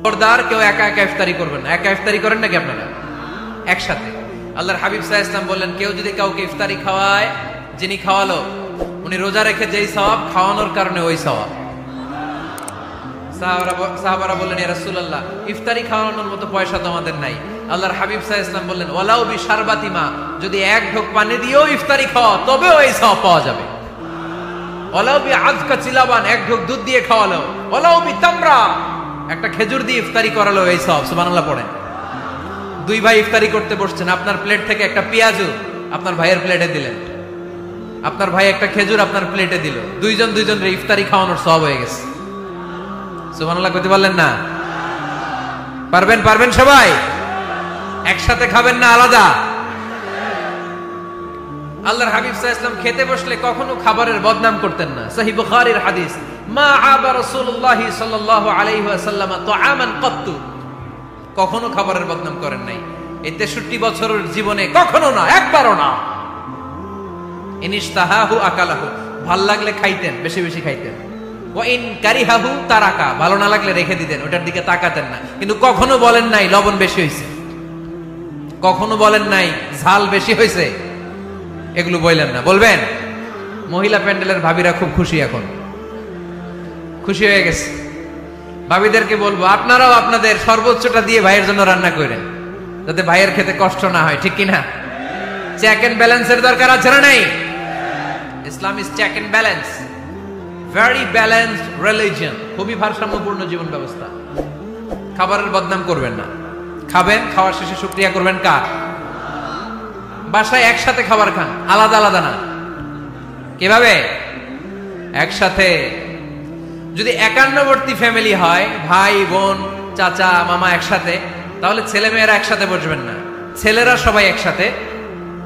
খবরদার কেউ একা একা ইফতারি করবেন না। একা ইফতারি করেন নাকি আপনারা? একসাথে। আল্লাহর হাবিব সাল্লাল্লাহু আলাইহি ওয়াসাল্লাম বললেন, কেউ যদি কাউকে ইফতারি খাওয়ায়, যিনি খাওয়ালো উনি রোজা রেখে যেই সওয়াব, খাওয়ানোর কারণে ওই সওয়াব। সাহাবারা বললেন, ইয়া রাসূলুল্লাহ, ইফতারি খাওয়ানোর মতো পয়সা তো আমাদের নাই। আল্লাহর হাবিব সাল্লাল্লাহু আলাইহি ওয়াসাল্লাম বললেন, ওয়ালাউ বিশারবাতি মা, যদি এক ঢোক পানি দিয়েও ইফতারি খাওয়া তবেও এই সওয়াব পাওয়া যাবে। ওয়ালাউ বিআযকা চিলাবান, এক ঢোক দুধ দিয়ে খাওয়ালো। ওয়ালাউ বিতামরা, একটা খেজুর দিয়ে ইফতারি করালো, এই সওয়াব। সুবহানাল্লাহ পড়েন। দুই ভাই ইফতারি করতে বসছেন, আপনার প্লেট থেকে একটা পেঁয়াজু আপনার ভাইয়ের প্লেটে দিলেন, আপনার ভাই একটা খেজুর আপনার প্লেটে দিল, দুইজনের ইফতারি খাওয়ানোর সওয়াব হয়ে গেছে। সুবহানাল্লাহ কইতে পারলেন না? পারবেন সবাই? একসাথে খাবেন না আলাদা? আল্লাহর হাবিব সাল্লাল্লাহু আলাইহি ওয়াসাল্লাম খেতে বসলে কখনো খাবারের বদনাম করতেন না। সহিহ বুখারীর হাদিস, মা আবা রাসূলুল্লাহ সাল্লাল্লাহু আলাইহি ওয়াসাল্লাম তুআমান কাত্তু, কখনো খাবারের বদনাম করেন নাই। এই 63 বছরের জীবনে কখনো না, একবারও না। ইনিশতাহাহু আকালাহু, ভাল লাগলে খাইতেন, বেশি বেশি খাইতেন। ওয়া ইন কারিহাহু তারাকা, ভালো না লাগলে রেখে দিতেন, ওটার দিকে তাকাতেন না। কিন্তু কখনো বলেন নাই লবণ বেশি হয়েছে, কখনো বলেন নাই ঝাল বেশি হয়েছে, এগুলো বললেন না। বলবেন? মহিলা প্যান্ডেলের ভাবিরা খুব খুশি, এখন খুশি হয়ে গেছে। ভাবিদেরকে বলবো, আপনারাও আপনাদের সর্বোচ্চটা দিয়ে ভাইয়ের জন্য রান্না করেন, যাতে ভাইয়ের খেতে কষ্ট না হয়, ঠিক কিনা? চেক এন্ড ব্যালেন্সের দরকার আছে না নাই? Islam is check and balance, very balanced religion, খুবই ভারসাম্যপূর্ণ জীবন ব্যবস্থা। খাবারের বদনাম করবেন না। খাবেন, খাওয়ার শেষে শুকরিয়া করবেন কার? বাসায় একসাথে খাবার খান, আলাদা আলাদা না। কিভাবে? একসাথে। যদি একান্নবর্তী ফ্যামিলি হয়, ভাই বোন চাচা মামা একসাথে, তাহলে ছেলে মেয়েরা একসাথে বসবেন না। ছেলেরা সবাই একসাথে,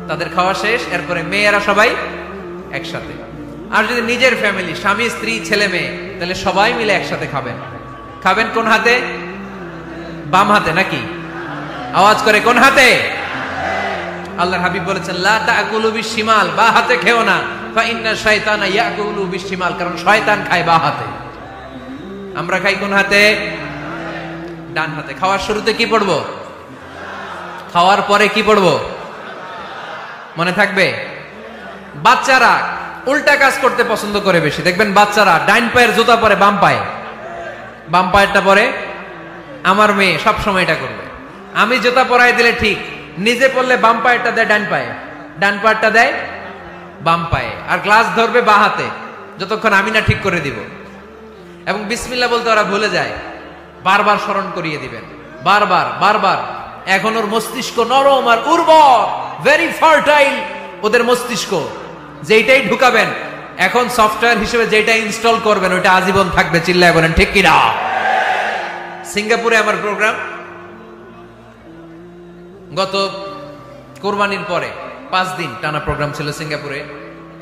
তাদের খাওয়া শেষ, এরপরে মেয়েরা সবাই একসাথে। আর যদি নিজের ফ্যামিলি, স্বামী স্ত্রী ছেলে মেয়ে, তাহলে সবাই মিলে একসাথে খাবেন। খাবেন কোন হাতে? বাম হাতে নাকি? আওয়াজ করে কোন হাতে? আল্লাহর হাবিব বলেছেন, লা তাকুলু বিশিমাল, বা হাতে খেও না, ফা ইন্না শাইতানা ইয়াকুলু বিশিমাল, কারণ শয়তান খায় বা হাতে। আমরা খাই কোন হাতে? ডান হাতে। খাওয়ার শুরুতে কি পড়বো? খাওয়ার পরে কি পড়বো? মনে থাকবে? বাচ্চারা উল্টা কাজ করতে পছন্দ করে বেশি। দেখবেন বাচ্চারা ডাইন পায়ের জুতা পরে বাম পায়ে, বাম পায়েরটা পরে। আমার মেয়ে সব সময় এটা করবে। আমি জুতা পরাই দিলে ঠিক, নিজে পড়লে বাম পায়েরটা দেয় ডান পায়ে, ডান পায়েরটা দেয় বাম পায়ে, আর গ্লাস ধরবে বাঁ হাতে, যতক্ষণ আমি না ঠিক করে দিব। এবং বিসমিল্লাহ বলতে ওরা ভুলে যায়, বারবার স্মরণ করিয়ে দিবেন, বারবার বারবার। এখন ওর মস্তিষ্ক নরম আর উর্বর, ভেরি ফার্টাইল ওদের মস্তিষ্ক। যেইটাই ঢুকাবেন, এখন সফটওয়্যার হিসেবে যেটা ইনস্টল করবেন ওইটা আজীবন থাকবে। চিল্লায় বলেন ঠিক কিনা? সিঙ্গাপুরে আমার প্রোগ্রাম, গত কোরবানির পরে 5 দিন টানা প্রোগ্রাম ছিল সিঙ্গাপুরে।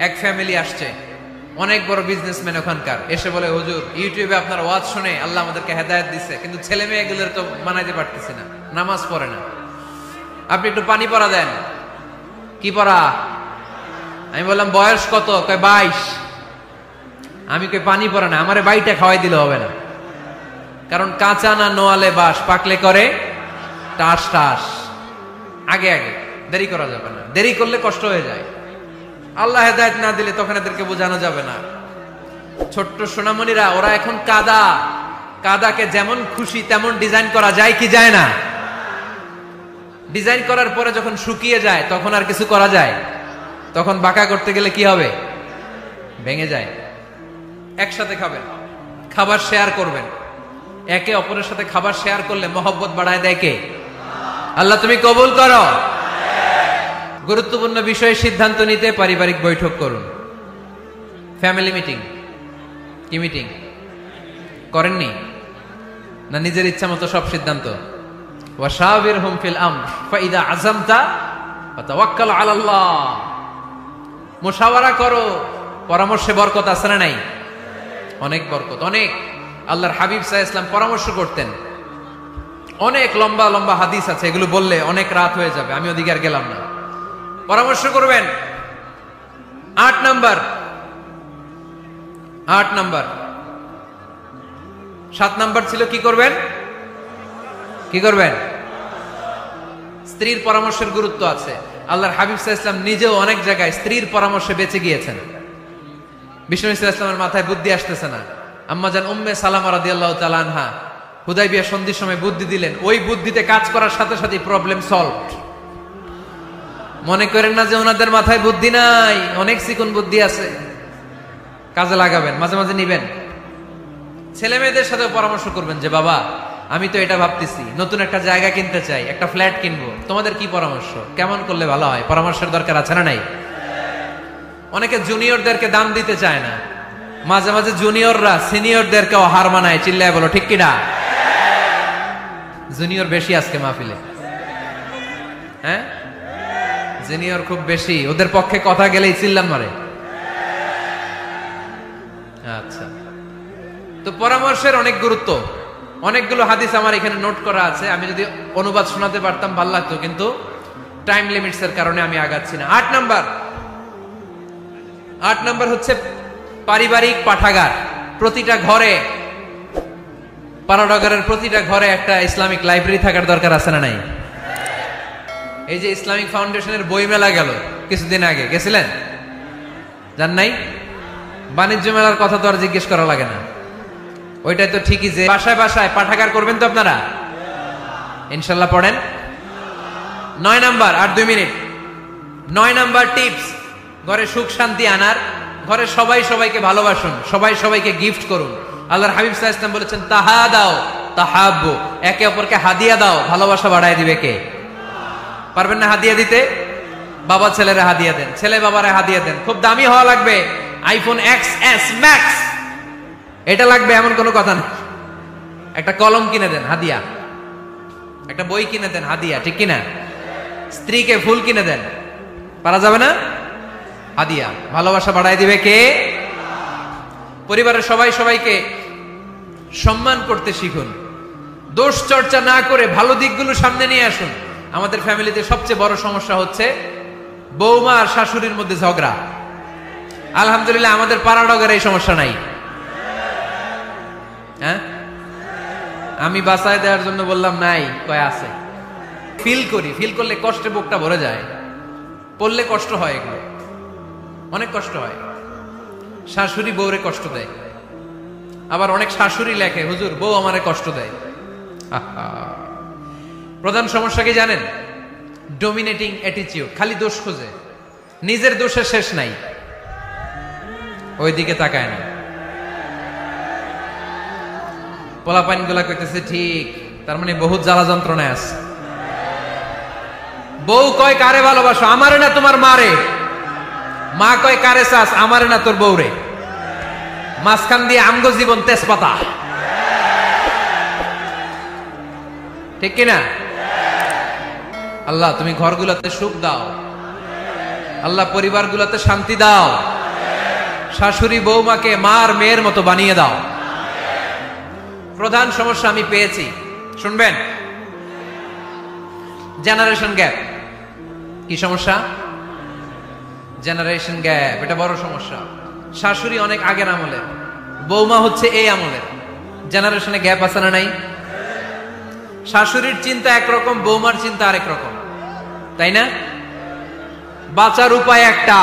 এক ফ্যামিলি আসছে, অনেক বড় বিজনেসম্যান ওখানকার, এসে বলে, হুজুর ইউটিউবে আপনার ওয়াজ শুনে আল্লাহ আমাদেরকে হেদায়েত দিচ্ছে, কিন্তু ছেলে মেয়ে এগুলোর তো মানাইতে পারতেছি না, নামাজ পড়ে না, আপনি একটু পানি পড়া দেন। কি পড়া? আমি বললাম বয়স কত? কয় 22। আমি কই পানি পড়া না, আমারে বাইটা খাওয়াই দিলে হবে না, কারণ কাঁচা না নোয়ালে বাস, পাকলে করে টাস টাস। আগে আগে দেরি করা যাবে না, দেরি করলে কষ্ট হয়ে যায়। আল্লাহ হেদায়েত না দিলে তখন এদেরকে বোঝানো যাবে না। ছোট্ট সোনামণিরা, ওরা এখন কাদাকে যেমন খুশি তেমন ডিজাইন করা যায় কি যায় না? ডিজাইন করার পরে যখন শুকিয়ে যায় তখন আর কিছু করা যায়? তখন বাঁকা করতে গেলে কি হবে? ভেঙে যায়। একসাথে খাবেন, খাবার শেয়ার করবেন। একে অপরের সাথে খাবার শেয়ার করলে মহব্বত বাড়ায় দেয় কে? আল্লাহ তুমি কবুল করো। গুরুত্বপূর্ণ বিষয়ে সিদ্ধান্ত নিতে পারিবারিক বৈঠক করুন। Family meeting. কি মিটিং করেননি? না নিজের ইচ্ছা মতো সব সিদ্ধান্ত? ওয়াশাবিরহুম ফিল আমর ফাইদা আযামতা ফাতাওয়াক্কাল আলাল্লাহ। মুশাওয়ারা করো, পরামর্শে বরকত আছে না নাই? অনেক বরকত, অনেক। আল্লাহর হাবিব সাল্লাল্লাহু আলাইহি ওয়াসাল্লাম পরামর্শ করতেন। অনেক লম্বা লম্বা হাদিস আছে, এগুলো বললে অনেক রাত হয়ে যাবে, আমি ওদিকে আর গেলাম না। পরামর্শ করবেন। 8 নাম্বার 7 নাম্বার ছিল কি করবেন, কি করবেন? স্ত্রীর পরামর্শের গুরুত্ব আছে। আল্লাহর হাবিব সাল্লাল্লাহু আলাইহি ওয়াসাল্লাম নিজেও অনেক জায়গায় স্ত্রীর পরামর্শে বেঁচে গিয়েছেন। বিষ্ণু সাল্লাল্লাহু আলাইহি ওয়াসাল্লামের মাথায় বুদ্ধি আসতেছে না, আম্মাজান উম্মে সালামা রাদিয়াল্লাহু তাআলা আনহা হুদাইবিয়া সন্ধির সময় বুদ্ধি দিলেন, ওই বুদ্ধিতে কাজ করার সাথে সাথে প্রবলেম সলভড। মনে করেন না যে ওনাদের মাথায় বুদ্ধি নাই, অনেক চিকন বুদ্ধি আছে, কাজে লাগাবেন, মাঝে মাঝে নিবেন। ছেলে মেয়েদের সাথে পরামর্শ করবেন যে বাবা আমি তো এটা ভাবতেছি, নতুন একটা জায়গা কিনতে চাই, একটা ফ্ল্যাট কিনবো, তোমাদের কি পরামর্শ, কেমন করলে ভালো হয়? পরামর্শের দরকার আছে না নাই? অনেকে জুনিয়রদেরকে দাম দিতে চায় না, মাঝে মাঝে জুনিয়ররা সিনিয়রদেরকেও হার মানায়, চিল্লায় বলো ঠিক কিনা? জুনিয়র বেশি আজকে মাহফিলে, হ্যাঁ জুনিয়র খুব বেশি, ওদের পক্ষে কথা গেলেই চিল্লান মারে। আচ্ছা, তো পরামর্শের অনেক গুরুত্ব। অনেকগুলো হাদিস আমার এখানে নোট করা আছে, আমি যদি অনুবাদ শোনাতে পারতাম ভালো লাগতো, কিন্তু টাইম লিমিটস এর কারণে আমি আগাচ্ছি না। 8 নাম্বার হচ্ছে পারিবারিক পাঠাগার। প্রতিটা ঘরে, পানাডগারের প্রতিটা ঘরে একটা ইসলামিক লাইব্রেরি থাকার দরকার আছে না নাই? এই যে ইসলামিক ফাউন্ডেশনের বই মেলা গেল কিছুদিন আগে, গেছিলেন? জান নাই? বাণিজ্য মেলার কথা তো আর জিজ্ঞেস করা লাগে না, ওইটাই তো ঠিকই যে বাসায় বাসায় পাঠাগার করবেন তো আপনারা, ইনশাল্লাহ পড়েন। 9 নাম্বার, আর 2 মিনিট। 9 নাম্বার টিপস, ঘরে সুখ শান্তি আনার, ঘরে সবাই সবাইকে ভালোবাসুন, সবাই সবাইকে গিফট করুন। আল্লাহর হাবিব সাল্লাল্লাহু আলাইহি ওয়াসাল্লাম বলেছেন তাহাদাও তাহাব্বু, একে অপরকে হাদিয়া দাও, ভালোবাসা বাড়ায় দিবে কে? পারবেন না হাদিয়া দিতে? বাবা ছেলেরা হাদিয়া দেন, ছেলে বাবারা হাদিয়া দেন। খুব দামি হওয়া লাগবে, আইফোন XS Max এটা লাগবে এমন কোনো কথা নেই। একটা কলম কিনে দেন হাদিয়া, একটা বই কিনে দেন হাদিয়া, ঠিক কিনা? স্ত্রীকে ফুল কিনে দেন, পারা যাবে না? হাদিয়া। ভালোবাসা বাড়ায় দিবে কে? পরিবারের সবাই সবাইকে সম্মান করতে শিখুন, দোষ চর্চা না করে ভালো দিকগুলো সামনে নিয়ে আসুন। আমাদের ফ্যামিলিতে সবচেয়ে বড় সমস্যা হচ্ছে বৌমা আর শাশুড়ির মধ্যে ঝগড়া। আলহামদুলিল্লাহ আমাদের পাড়াডগের এই সমস্যা নাই। হ্যাঁ, আমি বাঁচায় দেওয়ার জন্য বললাম নাই, কয় আছে। ফিল করি, ফিল করলে কষ্টে বুকটা ভরে যায়, পড়লে কষ্ট হয়, এগুলো অনেক কষ্ট হয়। শাশুড়ি বউরে কষ্ট দেয়, আবার অনেক শাশুড়ি লেখে হুজুর বউ আমারে কষ্ট দেয়। প্রধান সমস্যা কি জানেন? ডমিনেটিং অ্যাটিটিউড, খালি দোষ খোঁজে, নিজের দোষের শেষ নাই, ওইদিকে তাকায় না। পোলাপাইন গুলা কইতেছে ঠিক, তার মানে বহুত জ্বালা যন্ত্রণায় আছে। বউ কয় কারে ভালোবাসো? আমারে না তোমার মারে। মা কয় কারে চাস? আমারে না তোর বউরে। মাঝখান দিয়ে আমগো জীবন তেজপাতা, ঠিক কিনা? আল্লাহ তুমি ঘরগুলোতে সুখ দাও, আল্লাহ পরিবারগুলোতে শান্তি দাও, শাশুড়ি বৌমাকে মার মেয়ের মতো বানিয়ে দাও। প্রধান সমস্যা আমি পেয়েছি, শুনবেন? Generation gap. কি সমস্যা? জেনারেশন গ্যাপ, এটা বড় সমস্যা। শাশুড়ি অনেক আগের আমলের, বৌমা হচ্ছে এই আমলের। জেনারেশনে গ্যাপ আছে না নাই? শাশুড়ির চিন্তা একরকম, বৌমার চিন্তা আরেক রকম, তাই না? বাঁচার উপায় একটা,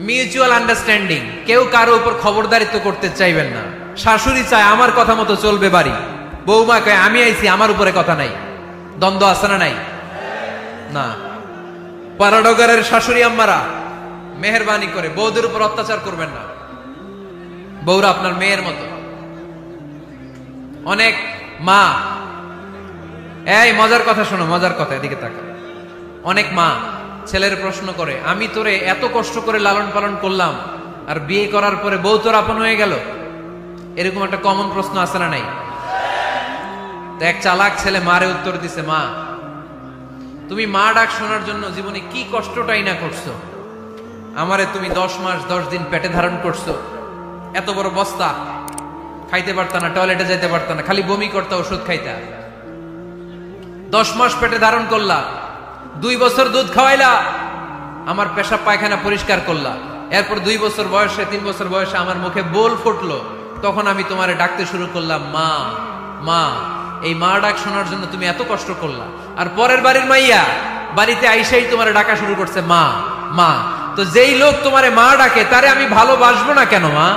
মিউচুয়াল আন্ডারস্ট্যান্ডিং। কেউ কারো উপর খবরদারিত্ব করতে চাইবেন না। শাশুড়ি চায় আমার কথা মতো চলবে বাড়ি, বৌমা কয় আমি আইছি আমার উপরে কথা নাই। দ্বন্দ্ব আছে না নাই? না। পারাডগারের শাশুড়ি আম্মারা মেহেরবানি করে বউদের উপর অত্যাচার করবেন না, বউরা আপনার মেয়ের মতো। অনেক মা, এই মজার কথা শোনো, মজার কথা, এদিকে তাকা। অনেক মা ছেলের প্রশ্ন করে, আমি তোরে এত কষ্ট করে লালন পালন করলাম, আর বিয়ে করার পরে বউ তোর আপন হয়ে গেল। এরকম একটা কমন প্রশ্ন আছে না নাই? তো এক চালাক ছেলে মারে উত্তর দিছে, মা তুমি মা ডাক শোনার জন্য জীবনে কি কষ্টটাই না করছো। আমারে তুমি 10 মাস 10 দিন পেটে ধারণ করছো, এত বড় বস্তা, খাইতে পারতা না, টয়লেটে যাইতে পারতা না, খালি বমি করতা, ওষুধ খাইতা। 10 মাস পেটে ধারণ করলা, 2 বছর দুধ খাওয়াইলা, আমার পেশাব পায়খানা পরিষ্কার করলা। এরপর 2 বছর বয়সে, 3 বছর বয়সে আমার মুখে বোল ফুটলো, তখন আমি তোমারে ডাকতে শুরু করলাম মা মা। এই মা ডাক শোনার জন্য তুমি এত কষ্ট করলা, আর পরের বাড়ির মাইয়া বাড়িতে আইসাই তোমারে ডাকা শুরু করছে মা মা। তো যেই লোক তোমারে মা ডাকে তারে আমি ভালোবাসবো না কেন মা?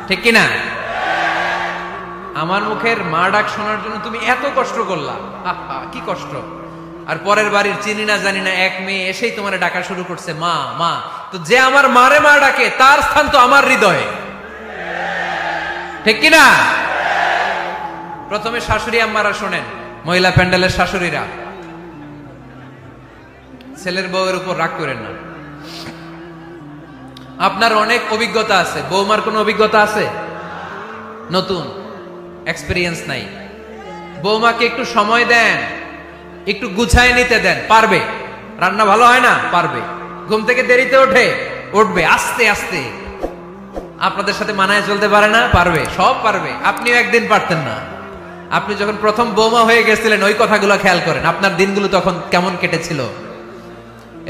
ঠিক কিনা? আমার মুখের মা ডাক শোনার জন্য তুমি এত কষ্ট করলা, আহা কি কষ্ট। আর পরের বাড়ির চিনি না জানি না এক মেয়ে এসেই তোমার ডাকা শুরু করছে মা মা। তো যে আমার মারে মা ডাকে তার স্থান তো আমার হৃদয়ে, ঠিক কিনা? প্রথমে শাশুড়ি আম্মারা শোনেন, মহিলা প্যান্ডেলের শাশুড়িরা, ছেলের বউয়ের উপর রাগ করেন না। আপনার অনেক অভিজ্ঞতা আছে, বৌমার কোনো অভিজ্ঞতা আছে? নতুন এক্সপেরিয়েন্স নাই। বৌমাকে একটু সময় দেন, একটু গুছায় নিতে দেন, পারবে। রান্না ভালো হয় না, পারবে। ঘুম থেকে দেরিতে উঠবে আস্তে আস্তে। আপনাদের সাথে মানায় চলতে পারে না, পারবে, সব পারবে। আপনিও একদিন পারতেন না। আপনি যখন প্রথম বৌমা হয়ে গেছিলেন ওই কথাগুলো খেয়াল করেন, আপনার দিনগুলো তখন কেমন কেটেছিল।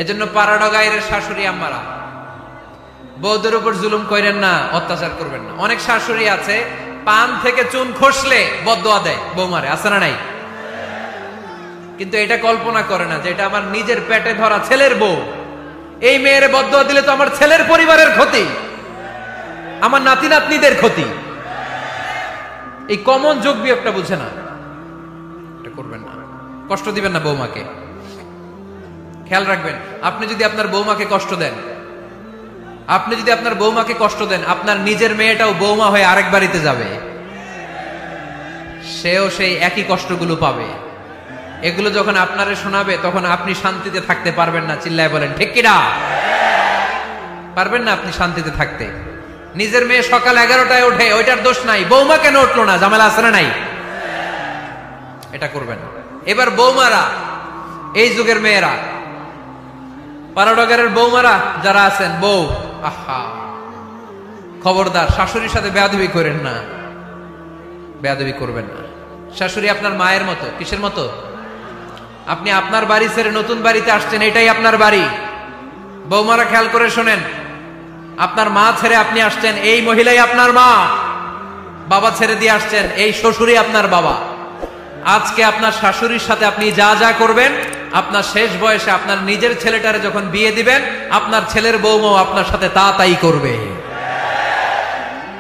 এজন্য পাড়াডগাইয়ের শাশুড়ি আম্মারা, বউদের উপর জুলুম করেন না, অত্যাচার করবেন না। অনেক শাশুড়ি আছে পান থেকে চুন খসলে বদদোয়া দেয় বৌমারে, আছে না নাই? কিন্তু এটা কল্পনা করে না যে এটা আমার নিজের পেটে ধরা ছেলের বউ। এই মেয়ের বদদোয়া দিলে তো আমার ছেলের পরিবারের ক্ষতি, আমার নাতি নাতনিদের ক্ষতি। এই কমন যোগ বিয়োগটা বুঝে না। এটা করবেন না, কষ্ট দিবেন না বৌমাকে। খেয়াল রাখবেন, আপনি যদি আপনার বৌমাকে কষ্ট দেন, আপনার নিজের মেয়েটাও বৌমা হয়ে আরেক বাড়িতে যাবে, সেও সেই একই কষ্টগুলো পাবে। এগুলো যখন আপনারে শোনাবে তখন আপনি শান্তিতে থাকতে পারবেন না। চিল্লায় বলেন ঠিক কিনা? পারবেন না আপনি শান্তিতে থাকতে। নিজের মেয়ে সকাল 11টায় ওঠে, ওইটার দোষ নাই, বৌমা কেন উঠলো না, ঝামেলা আছে না নাই? এটা করবেন। এবার বৌমারা, এই যুগের মেয়েরা, পাড়াডগারের বৌমারা যারা আছেন, বউ, আহা খবরদার শাশুড়ির সাথে বেয়াদবি করেন না, বেয়াদবি করবেন না। শাশুড়ি আপনার মায়ের মতো। কিসের মতো? আপনি আপনার বাড়ি ছেড়ে নতুন বাড়িতে আসছেন, এটাই আপনার বাড়ি। বৌমারা খেয়াল করে শোনেন, আপনার মা ছেড়ে আপনি আসছেন, এই মহিলাই আপনার মা। বাবা ছেড়ে দিয়ে আসছেন, এই শ্বশুরই আপনার বাবা। আজকে আপনার শাশুড়ির সাথে আপনি যা যা করবেন, আপনার শেষ বয়সে আপনার নিজের ছেলেটারে যখন বিয়ে দিবেন, আপনার ছেলের বৌমাও আপনার সাথে তা তাই করবে।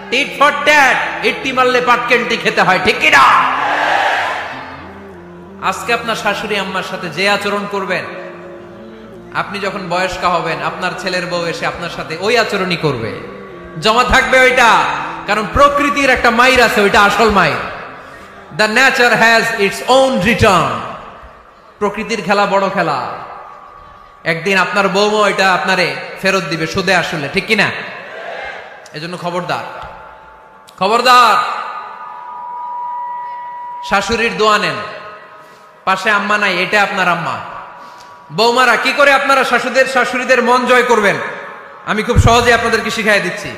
টিট ফর ট্যাট, ইট্টি মারলে পাটকেলটি খেতে হয়, ঠিক কিনা? আজকে আপনার শাশুড়ি আম্মার সাথে যে আচরণ করবেন, আপনি যখন বয়স্ক হবেন আপনার ছেলের বউ এসে আপনার সাথে ওই আচরণই করবে। জমা থাকবে ওইটা, কারণ প্রকৃতির একটা মাইর আছে, ওইটা আসল মাইর। The nature has its own return. প্রকৃতির খেলা বড় খেলা। একদিন আপনার বউমা এটা আপনারে ফেরত দিবে সুদে আসলে, ঠিক কিনা? এজন্য খবরদার, খবরদার। শাশুড়ির দোয়া নেন, পাশে আম্মা নাই, এটা আপনার আম্মা। বৌমারা কি করে আপনারা শাশুড়িদের মন জয় করবেন, আমি খুব সহজে আপনাদেরকে শিখাই দিচ্ছি।